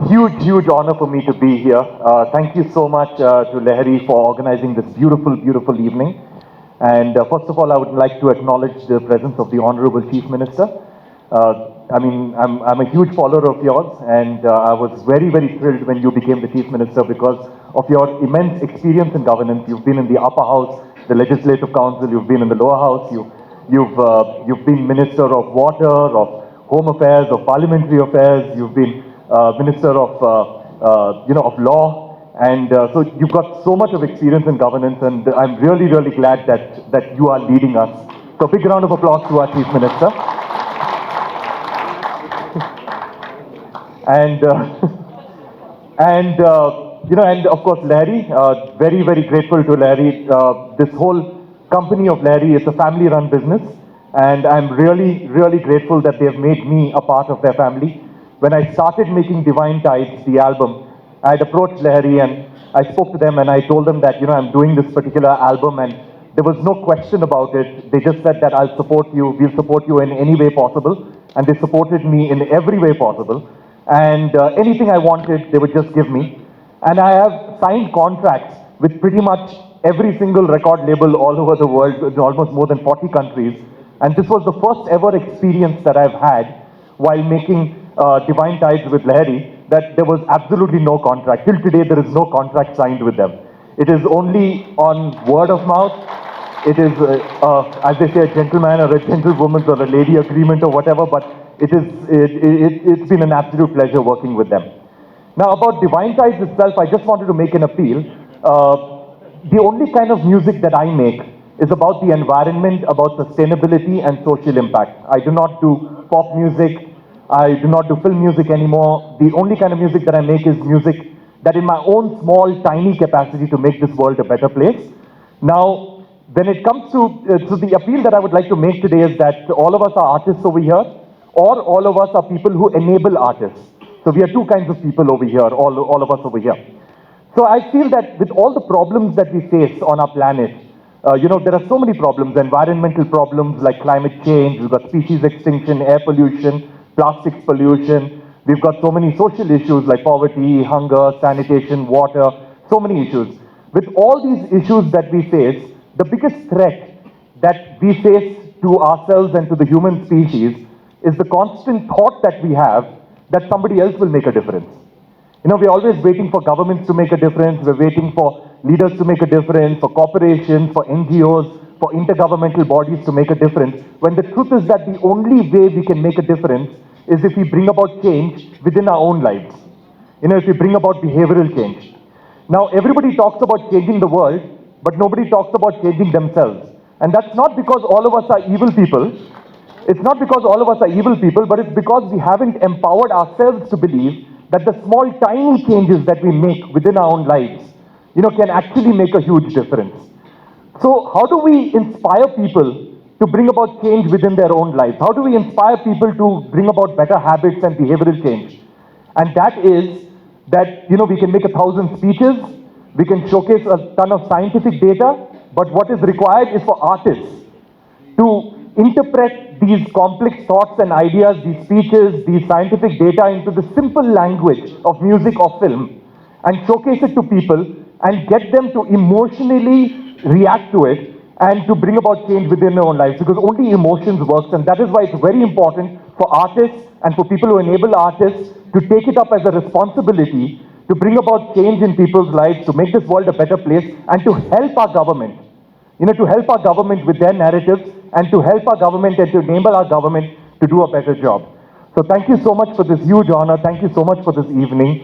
Huge honor for me to be here. Thank you so much to Lahari for organizing this beautiful evening. And first of all, I would like to acknowledge the presence of the Honorable Chief Minister. I'm a huge follower of yours, and I was very thrilled when you became the Chief Minister because of your immense experience in governance. You've been in the upper house, the Legislative Council, you've been in the lower house, you've been Minister of Water, of Home Affairs, of Parliamentary Affairs, you've been Minister of Law, and so you've got so much of experience in governance, and I'm really glad that you are leading us. So big round of applause to our Chief Minister. And and of course Lahari, very grateful to Lahari. This whole company of Lahari is a family-run business, and I'm really grateful that they have made me a part of their family. When I started making Divine Tides, the album, I had approached Lahari and I spoke to them and I told them that, I'm doing this particular album, and there was no question about it. They just said that I'll support you, we'll support you in any way possible. And they supported me in every way possible. And anything I wanted, they would just give me. And I have signed contracts with pretty much every single record label all over the world, in almost more than 40 countries. And this was the first ever experience that I've had while making Divine Tides with Lahari, that there was absolutely no contract. Till today, there is no contract signed with them. It is only on word of mouth. It is, as they say, a gentleman or a gentlewoman's or a lady agreement or whatever, but it's been an absolute pleasure working with them. Now, about Divine Tides itself, I just wanted to make an appeal. The only kind of music that I make is about the environment, about sustainability and social impact. I do not do pop music. I do not do film music anymore. The only kind of music that I make is music that in my own small, tiny capacity to make this world a better place. Now, when it comes to the appeal that I would like to make today is that all of us are artists over here, or all of us are people who enable artists. So we are two kinds of people over here, all of us over here. So I feel that with all the problems that we face on our planet, there are so many problems, environmental problems like climate change, we've got species extinction, air pollution, plastics pollution. We've got so many social issues like poverty, hunger, sanitation, water, so many issues. With all these issues that we face, the biggest threat that we face to ourselves and to the human species is the constant thought that we have that somebody else will make a difference. We're always waiting for governments to make a difference. We're waiting for leaders to make a difference, for corporations, for NGOs, for intergovernmental bodies to make a difference, when the truth is that the only way we can make a difference is if we bring about change within our own lives. If we bring about behavioral change. Now, everybody talks about changing the world, but nobody talks about changing themselves. And that's not because all of us are evil people. It's not because all of us are evil people, but it's because we haven't empowered ourselves to believe that the small, tiny changes that we make within our own lives, can actually make a huge difference. So how do we inspire people to bring about change within their own lives? How do we inspire people to bring about better habits and behavioral change? And that is that, we can make 1,000 speeches, we can showcase a ton of scientific data, but what is required is for artists to interpret these complex thoughts and ideas, these speeches, these scientific data into the simple language of music or film and showcase it to people and get them to emotionally react to it and to bring about change within their own lives, because only emotions works, and that is why it's very important for artists and for people who enable artists to take it up as a responsibility to bring about change in people's lives, to make this world a better place, and to help our government, to help our government with their narratives, and to help our government and to enable our government to do a better job. So thank you so much for this huge honor. Thank you so much for this evening.